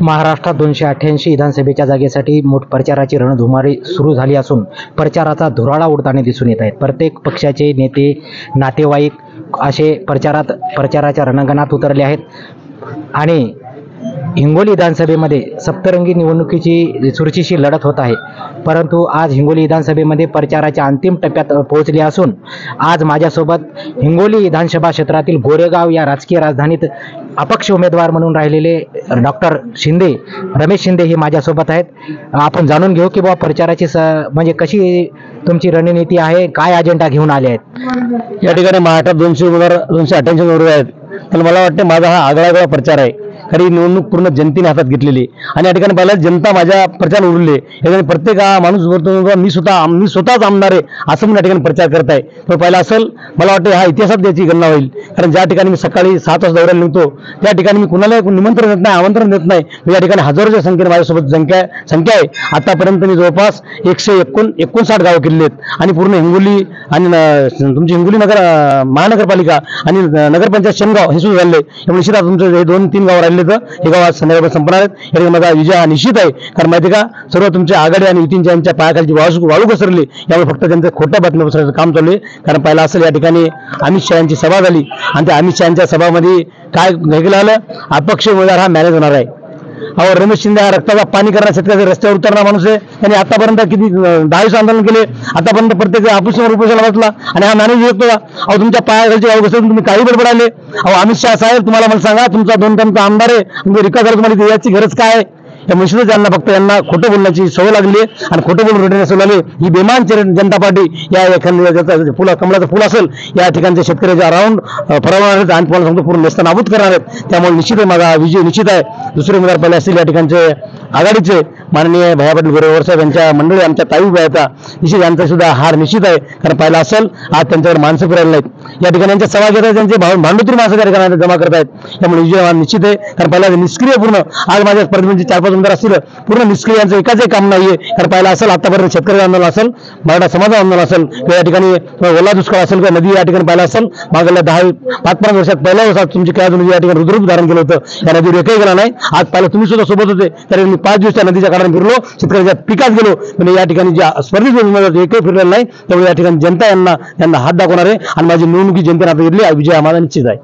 महाराष्ट्रात 288 विधानसभेच्या जागेसाठी मोठ प्रचाराची रणधुमारी सुरू झाली असून प्रचाराचा धुराळा उडताना दिसून येत आहे. प्रत्येक पक्षाचे नेते, नातेवाईक असे प्रचाराच्या रणांगणात उतरले आहेत आणि हिंगोली विधानसभेमध्ये सप्तरंगी निवडणुकीची चुरशीची लढत होत आहे. परंतु आज हिंगोली विधानसभेमध्ये प्रचाराच्या अंतिम टप्प्यात पोहोचले असून आज माझ्यासोबत हिंगोली विधानसभा क्षेत्रातील गोरेगाव या राजकीय राजधानीत अपक्ष उमेदवार म्हणून राहिलेले डॉक्टर शिंदे, रमेश शिंदे हे माझ्यासोबत आहेत. आपण जाणून घेऊ की बाबा प्रचाराची म्हणजे कशी तुमची रणनीती आहे, काय अजेंडा घेऊन आले आहेत. या ठिकाणी महाराष्ट्रात 288 उमेदवार आहेत. पण मला वाटतं माझा हा आगळा प्रचार आहे. खरी निवडणूक पूर्ण जनतेने हातात घेतलेली आणि या ठिकाणी पहिला जनता माझ्या प्रचार उरले. या ठिकाणी प्रत्येक माणूस बोलतो मी स्वतःच आमदार आहे असं म्हणून या ठिकाणी प्रचार करत आहे. पण पहिला असेल मला वाटतं हा इतिहासात त्याची गणना होईल. कारण ज्या ठिकाणी मी सकाळी 7 वाजता दौऱ्याला निघतो त्या ठिकाणी मी कुणाला निमंत्रण देत नाही, आमंत्रण देत नाही. या ठिकाणी हजारोच्या संख्येने माझ्यासोबत संख्या आहे. आतापर्यंत मी जवळपास 159 गावं केलेली आहेत आणि पूर्ण हिंगोली आणि तुमची हिंगोली महानगरपालिका आणि नगरपंचायत शेनगाव हे सुरू झाले. त्यामुळे निश्चित तुमचं हे 2-3 गाव राहिले तर हे गाव आज संध्याकाळी संपणार आहेत. यासाठी माझा विजय हा निश्चित आहे. कारण माहिती का, सर्व तुमच्या आघाडी आणि युतींच्या यांच्या पायाखालची वाळू घसरली. यामुळे फक्त त्यांचं खोट्या बातम्या पसरवायचं काम चालू आहे. कारण पहिला असेल या ठिकाणी अमित शहा यांची सभा झाली आणि त्या अमित शहा यांच्या सभामध्ये काय केलं आलं, अपक्ष उमेदवार हा मॅनेज होणार आहे. अहो, रमेश शिंदे हा रक्ताचा पाणी करणारा शेतकऱ्याच्या रस्त्यावर उतरणारा माणूस आहे. त्यांनी आतापर्यंत किती 10 आंदोलन केले. आतापर्यंत प्रत्येक ऑफिसवर उपोषणाला बसला आणि हा मॅनेज येतो का? अहो, तुमच्या पायाखालची वाळू घसरून तुम्ही काही बडबडाले. अहो, अमित शहा साहेब तुम्हाला मला सांगा, तुमचा 2 टर्मचा आमदार आहे, तुम्ही रिका झाला, तुम्हाला याची गरज काय आहे? या निश्चितच यांना फक्त खोटं बोलण्याची सवय लागली आहे आणि खोटं बोलून रडण्याची सवय लागली. ही बेमान जनता पार्टी या एखाद्या कमळाचं फुल असेल या ठिकाणच्या शेतकऱ्याच्या राऊंड फरवणार आहेत आणि तुम्हाला सांगतो पूर्ण नेस्तनाबूत करणार आहेत. त्यामुळे निश्चित माझा विजय निश्चित आहे. दुसरे उमेदवार पहिले असतील या ठिकाणचे आघाडीचे माननीय भैया पाटील गोरेगाव साहेब यांच्या मंडळी, आमच्या ताई उभ्या निश्चित यांचा सुद्धा हार निश्चित आहे. कारण पाहिला असेल आज त्यांच्याकडे माणसं फिरायला नाहीत. या ठिकाणी यांच्या सभा घेत आहेत, त्यांचे भांडोत्री माणसं त्या ठिकाणी जमा करत आहेत. त्यामुळे विजय निश्चित आहे. कारण पहिला निष्क्रिय पूर्ण आज माझ्या स्पर्धेचे 4-5 उमेदवार असतील पूर्ण निष्क्रिय यांचं एकाच काम नाहीये. कारण पाहिला असेल आतापर्यंत शेतकरी आंदोलन असेल, मराठा समाज आंदोलन असेल किंवा या ठिकाणी ओला दुष्काळ असेल किंवा नदी या ठिकाणी पाहिला असेल मागल्या 5-5 वर्षात पहिल्या वर्षात तुमची काय नदी या ठिकाणी रुद्ररूप धारण केलं होतं. या नदीवर एकही गेला नाही. आज पाहिलं तुम्ही सुद्धा सोबत होते, तरी मी 5 दिवस त्या नदीच्या काढून फिरलो, शेतकऱ्याच्या पिकात गेलो. पण या ठिकाणी ज्या स्पर्धेत उमेदवार एकही फिरलेला नाही. त्यामुळे या ठिकाणी जनता यांना हात दाखवणार आहे आणि माझी निवडणुकी जनतेने आता घेतली. विजय हा माझा निश्चित आहे.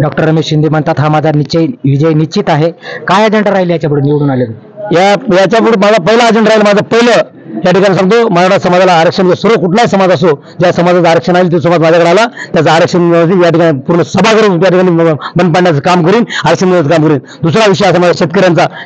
डॉक्टर रमेश शिंदे म्हणतात हा माझा विजय निश्चित आहे. काय अजेंडा राहील याच्यापुढे निवडून आले? याच्यापुढे माझा पहिला अजेंडा राहील. माझं पहिलं या ठिकाणी सांगतो, मराठा समाजाला आरक्षण, सर्व कुठलाही समाज असो, ज्या समाजाचं आरक्षण आहे तो समाज माझ्याकडे आला त्याचं आरक्षण या ठिकाणी पूर्ण सभा करून त्या ठिकाणी बंद पाडण्याचं काम करीन, आरक्षण मिळण्याचं काम करीन. दुसरा विषय असा माझ्या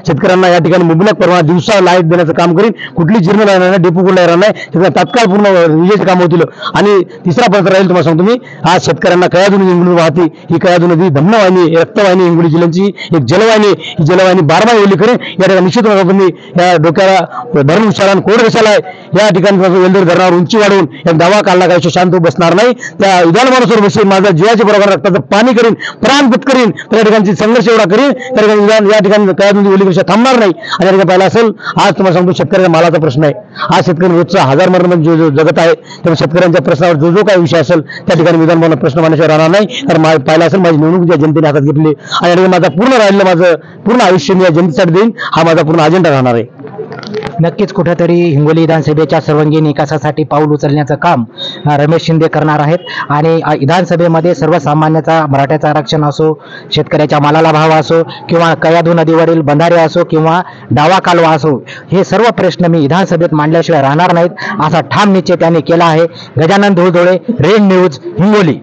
शेतकऱ्यांना या ठिकाणी मुबलक प्रमाणात दिवसा लाईट देण्याचं काम करीन. कुठली जीर्ण राहणार नाही, डेपो कुठला राहणार नाही, तात्काळ पूर्ण विजेचे काम होतील. आणि तिसरा पत्र राहील तुम्हाला सांगतो मी, आज शेतकऱ्यांना कयाधून हिंगोली वाहती. ही कयाधून नदी धमनावाहिनी, रक्तवाहिनी, हिंगोली जिल्ह्याची एक जलवाहिनी, ही जलवाहिनी 12 ओली करेन. या ठिकाणी निश्चित तुम्ही या डोक्याला धरण उच्चारण कोड कशाला आहे या ठिकाणी वेल्दर धरणावर उंची वाढवून एक दवा काढला काय शांत बसणार नाही. त्या विधानभवनासमोर बसेल, माझा जीवाच्या बरोबर रक्ताचं पाणी करीन, प्राणपत करीन. त्या ठिकाणी संघर्ष एवढा करीन त्या ठिकाणी या ठिकाणी कयाधून ओली कशा थांबणार नाही. आणि या ठिकाणी पाहिलं असेल आज तुम्हाला सांगतो शेतकऱ्याच्या मालाचा प्रश्न आहे. आज शेतकरी रोजचा 1000 मरण जो जगत आहे. त्यामुळे शेतकऱ्यांच्या प्रश्नावर जो काही विषय असेल त्या ठिकाणी विधानभवनात प्रश्न मांडण्याशिवाय राहणार नाही. कारण पाहिलं असेल माझी निवडणूक ज्या जनतेने हातात घेतली आणि माझा पूर्ण राहिलेलं माझं पूर्ण आयुष्य मी या जनतेसाठी देईन. हा माझा पूर्ण अजेंडा राहणार आहे. नक्कीच कुठेतरी हिंगोली विधानसभेच्या सर्वांगीण विकासासाठी पाऊल उचलण्याचं काम रमेश शिंदे करणार आहेत. आणि विधानसभेमध्ये सर्वसामान्याचा, मराठ्याचं आरक्षण असो, शेतकऱ्याच्या मालाला भाव असो किंवा कयाधू नदीवरील बंधारे असो किंवा डावा कालवा असो, हे सर्व प्रश्न मी विधानसभेत मांडल्याशिवाय राहणार नाहीत असा ठाम निश्चय त्यांनी केला आहे. Gajanan Dhuldhole, red news, Hingoli.